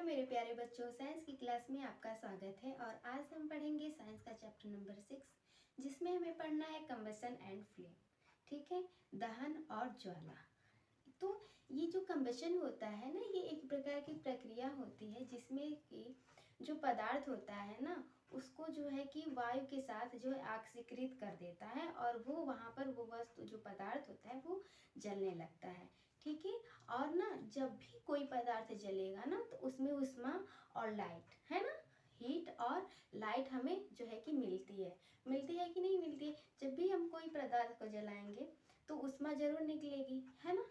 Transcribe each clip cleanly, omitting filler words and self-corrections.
मेरे प्यारे बच्चों, साइंस की क्लास में आपका स्वागत है। और आज हम पढ़ेंगे साइंस का चैप्टर नंबर 6, जिसमें हमें पढ़ना है कंबशन एंड फ्लेम। ठीक है, दहन और ज्वाला। तो ये जो कंबशन होता है ना, ये एक प्रकार की प्रक्रिया होती है जिसमें कि जो पदार्थ होता है ना, उसको जो है कि वायु के साथ जो है आक्सीकृत कर देता है और वो वहाँ पर वो वस्तु जो पदार्थ होता है वो जलने लगता है। ठीक है, और ना जब भी कोई पदार्थ जलेगा ना तो उसमें उष्मा और लाइट है ना, हीट और लाइट हमें जो है कि मिलती है कि नहीं मिलती है। जब भी हम कोई पदार्थ को जलाएंगे तो उष्मा जरूर निकलेगी, है ना,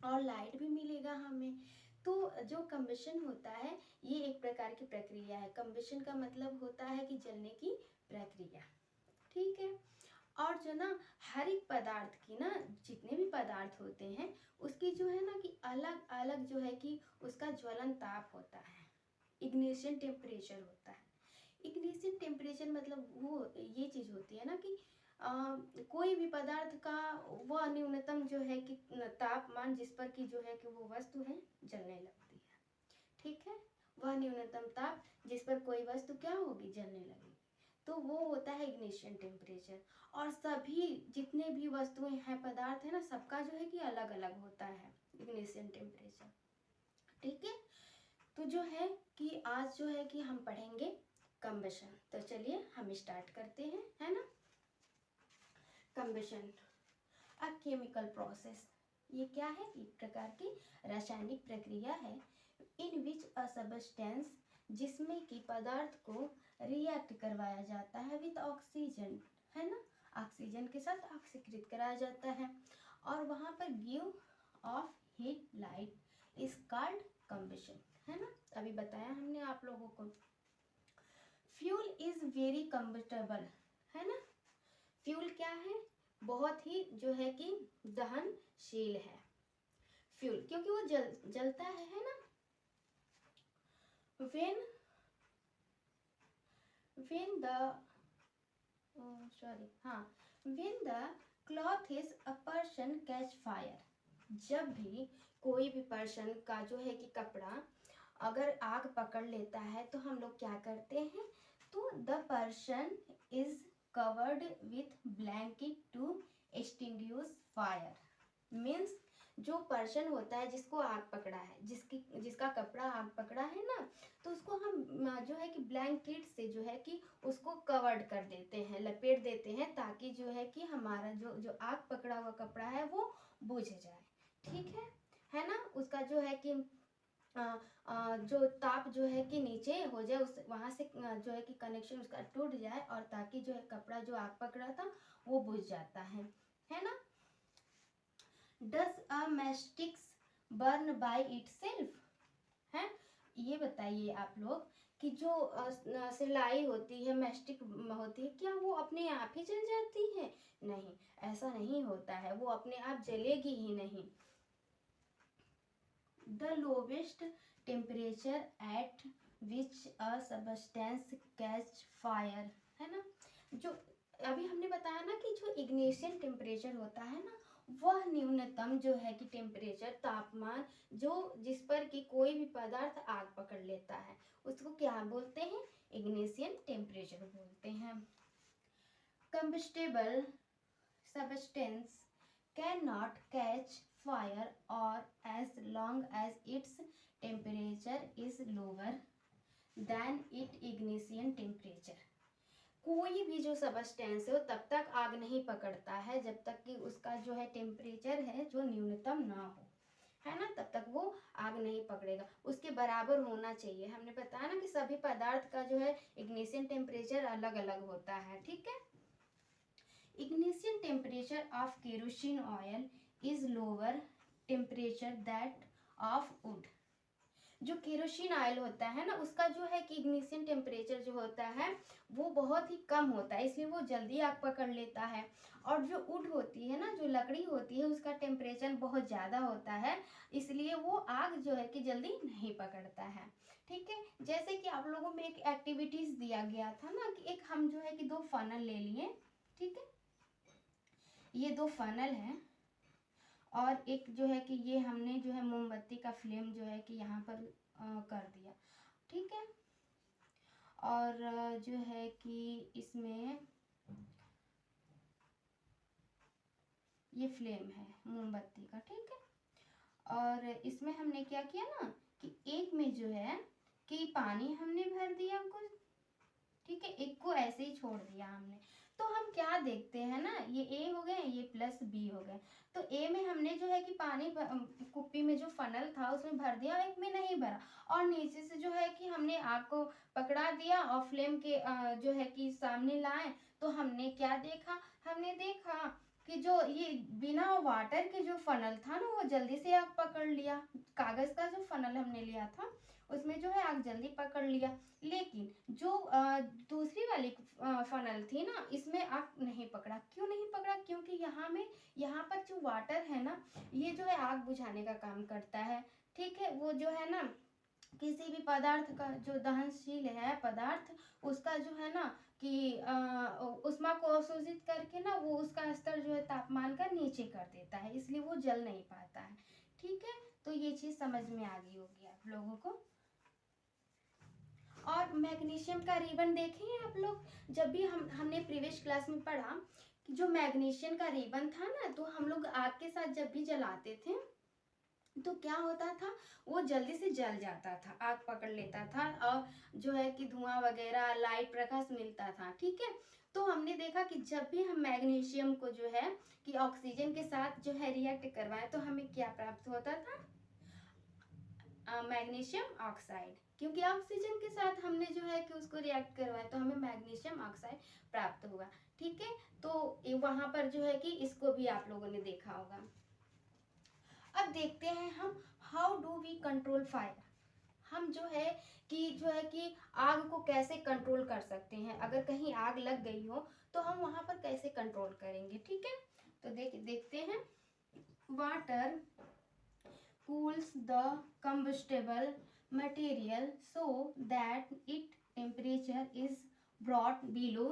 और लाइट भी मिलेगा हमें। तो जो कंबशन होता है ये एक प्रकार की प्रक्रिया है। कंबशन का मतलब होता है कि जलने की प्रक्रिया। ठीक है, और जो ना हर एक पदार्थ की ना, जितने भी पदार्थ होते हैं उसकी जो है ना कि अलग अलग जो है कि उसका ज्वलन ताप होता है, इग्निशन टेम्परेचर होता है। इग्निशन टेम्परेचर मतलब वो ये चीज होती है ना कि कोई भी पदार्थ का वह न्यूनतम जो है कि तापमान जिस पर कि जो है कि वो वस्तु है जलने लगती है। ठीक है, वह न्यूनतम ताप जिस पर कोई वस्तु क्या होगी, जलने लगेगी, तो वो होता है इग्निशन टेम्परेचर। और सभी जितने भी वस्तुएं हैं, पदार्थ है ना, सबका जो है कि अलग अलग होता है इग्निशन टेम्परेचर। ठीक है, तो जो है कि आज जो है कि हम पढ़ेंगे कंबशन। तो चलिए हम स्टार्ट करते हैं, है ना। कंबशन अ केमिकल प्रोसेस, ये क्या है, एक प्रकार की रासायनिक प्रक्रिया है इन विच अ सबस्टेंस, जिसमें कि पदार्थ को रिएक्ट करवाया जाता है विद ऑक्सीजन, है ना, ऑक्सीजन के साथ ऑक्सीकृत कराया जाता है, और वहां पर give of heat light is called combustion, है ना। अभी बताया हमने आप लोगों को। फ्यूल इज वेरी कंबस्टेबल, है ना। फ्यूल क्या है, बहुत ही जो है कि दहनशील है फ्यूल, क्योंकि वो जलता है ना। when the cloth is a person catch fire, जब भी कोई भी पर्सन का जो है कि कपड़ा अगर आग पकड़ लेता है तो हम लोग क्या करते हैं, तो the person is covered with blanket to extinguish fire. Means जो पर्सन होता है जिसको आग पकड़ा है, जिसका कपड़ा आग पकड़ा है ना, तो उसको हम जो है कि ब्लैंकेट से जो है कि उसको कवर्ड कर देते हैं, लपेट देते हैं, ताकि जो है कि हमारा जो आग पकड़ा हुआ कपड़ा है वो बुझ जाए। ठीक है ना, उसका जो है कि जो ताप जो है कि नीचे हो जाए, उस वहां से जो है कि कनेक्शन उसका टूट जाए, और ताकि जो है कपड़ा जो आग पकड़ा था वो बुझ जाता है ना। Does a matchstick burn by itself? है, ये बताइए आप लोग कि जो सिलाई होती है, मैस्टिक होती है, क्या वो अपने आप ही जल जाती है? नहीं, ऐसा नहीं होता है, वो अपने आप जलेगी ही नहीं। The lowest temperature at which a substance catch fire, है ना। जो अभी हमने बताया ना कि जो इग्निशन टेम्परेचर होता है ना, वह न्यूनतम जो है कि टेम्परेचर, तापमान जो जिस पर कि कोई भी पदार्थ आग पकड़ लेता है उसको क्या बोलते हैं, इग्निशन टेम्परेचर बोलते हैं। Combustible substance can not catch fire or as long as its temperature is lower than its ignition temperature। कोई भी जो सबस्टेंस है वो तब तक आग नहीं पकड़ता है जब तक कि उसका जो है टेम्परेचर है जो न्यूनतम ना हो, है ना, तब तक वो आग नहीं पकड़ेगा। उसके बराबर होना चाहिए। हमने बताया ना कि सभी पदार्थ का जो है इग्निशन टेम्परेचर अलग अलग होता है। ठीक है, ignition temperature of kerosene oil is lower temperature that of would. जो केरोसिन ऑयल होता है ना, उसका जो है कि इग्निशन टेम्परेचर जो होता है वो बहुत ही कम होता है, इसलिए वो जल्दी आग पकड़ लेता है। और जो वुड होती है ना, जो लकड़ी होती है, उसका टेम्परेचर बहुत ज़्यादा होता है, इसलिए वो आग जो है कि जल्दी नहीं पकड़ता है। ठीक है, जैसे कि आप लोगों में एक एक्टिविटीज दिया गया था ना कि एक हम जो है कि 2 फनल ले लिए। ठीक है, ये 2 फनल हैं और एक जो है कि ये हमने जो है मोमबत्ती का फ्लेम जो है कि यहाँ पर कर दिया, ठीक है। और जो है कि इसमें ये फ्लेम है मोमबत्ती का, ठीक है। और इसमें हमने क्या किया ना कि एक में जो है कि पानी हमने भर दिया कुछ, ठीक है, एक को ऐसे ही छोड़ दिया हमने। तो हम क्या देखते हैं ना, ये ए हो गए, ये प्लस बी हो गए। तो ए में हमने जो है कि पानी कुप्पी में जो फनल था उसमें भर दिया, एक में नहीं भरा। और नीचे से जो है कि हमने आग को पकड़ा दिया और फ्लेम के जो है कि सामने लाए। तो हमने क्या देखा, हमने देखा कि जो ये बिना वाटर के जो फनल था ना वो जल्दी से आग पकड़ लिया। कागज का जो फनल हमने लिया था उसमें जो है आग जल्दी पकड़ लिया। लेकिन जो दूसरी वाली फनल थी ना इसमें आग नहीं पकड़ा। क्यों नहीं पकड़ा? क्योंकि यहाँ पर जो वाटर है ना ये जो है आग बुझाने का काम करता है, ठीक है। वो जो है ना किसी भी पदार्थ का जो दहनशील है पदार्थ, उसका जो है ना कि उष्मा को अवशोषित करके ना वो उसका स्तर जो है तापमान का नीचे कर देता है, इसलिए वो जल नहीं पाता है, ठीक है। तो ये चीज समझ में आ गई होगी आप लोगों को। और मैग्नीशियम का रिबन देखे हैं आप लोग? जब भी हमने प्रीवियस क्लास में पढ़ा कि जो मैग्नीशियम का रिबन था ना, तो हम लोग आग के साथ जब भी जलाते थे तो क्या होता था, वो जल्दी से जल जाता था, आग पकड़ लेता था और जो है कि धुआं वगैरह लाइट प्रकाश मिलता था, ठीक है। तो हमने देखा कि जब भी हम मैग्नीशियम को जो है कि ऑक्सीजन के साथ जो है रिएक्ट करवाएं तो हमें क्या प्राप्त होता था, मैग्नीशियम ऑक्साइड। क्योंकि ऑक्सीजन के साथ हमने जो है कि उसको रिएक्ट करवाया तो हमें मैग्नीशियम ऑक्साइड प्राप्त हुआ, ठीक है। तो वहां पर जो है कि इसको भी आप लोगों ने देखा होगा। अब देखते हैं हम how do we control fire. हम जो है कि आग को कैसे कंट्रोल कर सकते हैं। अगर कहीं आग लग गई हो तो हम वहां पर कैसे कंट्रोल करेंगे, ठीक है। तो देखते हैं। Water cools the combustible material so that its temperature is brought below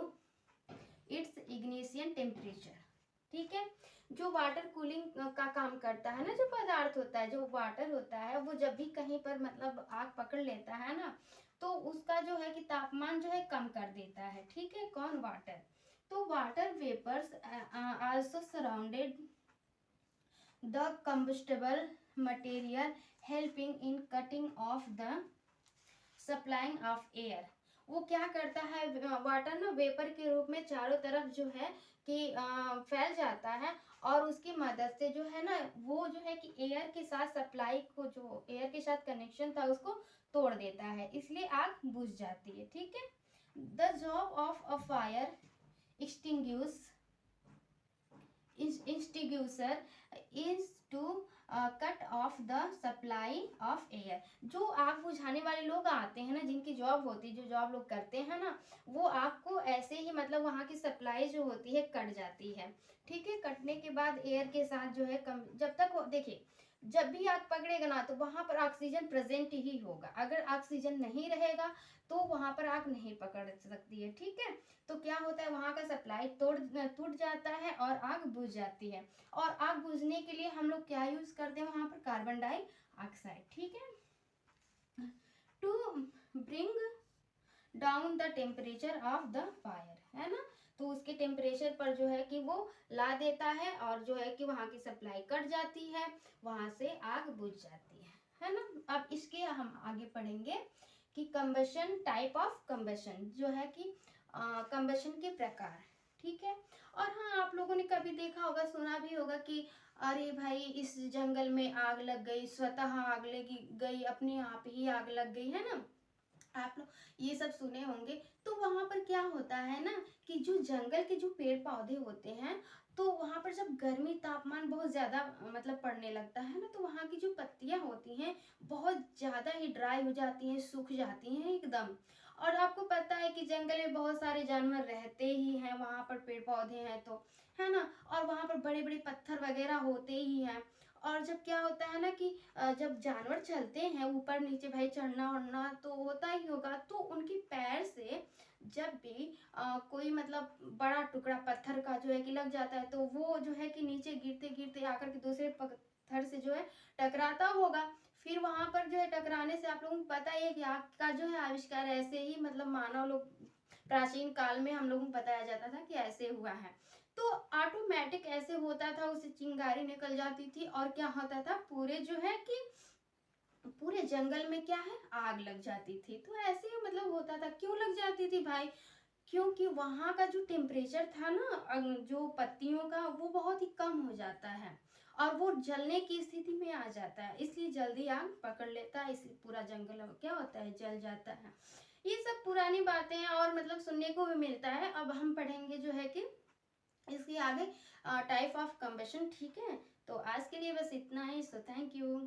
its ignition temperature, ठीक है। जो वाटर कूलिंग का काम करता है ना, जो पदार्थ होता है, जो वाटर होता है, वो जब भी कहीं पर मतलब आग पकड़ लेता है ना तो उसका जो है कि तापमान जो है कम कर देता है, ठीक है। कौन? वाटर। तो water vapours also surrounded the combustible material helping in cutting off the supplying of air। वो क्या करता है, वाटर ना वेपर के रूप में चारों तरफ जो है कि फैल जाता है और उसकी मदद से जो है ना वो जो है कि एयर के साथ सप्लाई को, जो एयर के साथ कनेक्शन था उसको तोड़ देता है, इसलिए आग बुझ जाती है, ठीक है। The job of a fire extinguisher is to cut off the supply of air. जो आग बुझाने वाले लोग आते हैं ना, जिनकी जॉब होती है, जो जॉब लोग करते हैं ना, वो आग को ऐसे ही मतलब वहां की सप्लाई जो होती है कट जाती है, ठीक है। कटने के बाद एयर के साथ जो है कम, जब तक देखिए जब भी आग पकड़ेगा ना तो वहां पर ऑक्सीजन प्रेजेंट ही होगा। अगर ऑक्सीजन नहीं रहेगा तो वहां पर आग नहीं पकड़ सकती है, ठीक है। तो क्या होता है, वहां का सप्लाई टूट जाता है और आग बुझ जाती है। और आग बुझने के लिए हम लोग क्या यूज करते हैं वहां पर, कार्बन डाइऑक्साइड, ठीक है। To bring down the temperature of the fire, है ना। तो उसके टेम्परेचर पर जो है कि वो ला देता है और जो है कि वहां की सप्लाई कट जाती है, वहां से आग बुझ जाती है ना। अब इसके हम आगे पढ़ेंगे कि कंबशन, टाइप ऑफ कंबशन, जो है कि कंबशन के प्रकार, ठीक है। और हाँ, आप लोगों ने कभी देखा होगा, सुना भी होगा कि अरे भाई इस जंगल में आग लग गई, स्वतः आग लगी गई, अपने आप ही आग लग गई, है ना। आप लोग ये सब सुने होंगे। तो वहां पर क्या होता है ना कि जो जंगल के जो पेड़ पौधे होते हैं, तो वहां पर जब गर्मी तापमान बहुत ज्यादा मतलब पड़ने लगता है ना, तो वहां की जो पत्तियां होती हैं बहुत ज्यादा ही ड्राई हो जाती हैं, सूख जाती हैं एकदम। और आपको पता है कि जंगल में बहुत सारे जानवर रहते ही हैं, वहां पर पेड़ पौधे हैं तो, है ना। और वहां पर बड़े बड़े पत्थर वगैरह होते ही हैं। और जब क्या होता है ना कि जब जानवर चलते हैं ऊपर नीचे, भाई चढ़ना उड़ना तो होता ही होगा, तो उनके पैर से जब भी कोई मतलब बड़ा टुकड़ा पत्थर का जो है कि लग जाता है, तो वो जो है कि नीचे गिरते गिरते आकर के दूसरे पत्थर से जो है टकराता होगा। फिर वहां पर जो है टकराने से आप लोगों को पता ही है कि आग का जो है आविष्कार ऐसे ही मतलब मानव लोग प्राचीन काल में हम लोगों को बताया जाता था कि ऐसे हुआ है। तो ऑटोमेटिक ऐसे होता था, उससे चिंगारी निकल जाती थी और क्या होता था, पूरे जो है कि पूरे जंगल में क्या है, आग लग जाती थी। तो ऐसे ही मतलब होता था। क्यों लग जाती थी भाई? क्योंकि वहां का जो टेम्परेचर था ना जो पत्तियों का, वो बहुत ही कम हो जाता है और वो जलने की स्थिति में आ जाता है, इसलिए जल्दी आग पकड़ लेता है, इसलिए पूरा जंगल क्या होता है, जल जाता है। ये सब पुरानी बातें हैं और मतलब सुनने को भी मिलता है। अब हम पढ़ेंगे जो है कि इसके आगे टाइप ऑफ कंबशन। ठीक है, तो आज के लिए बस इतना ही। So thank you.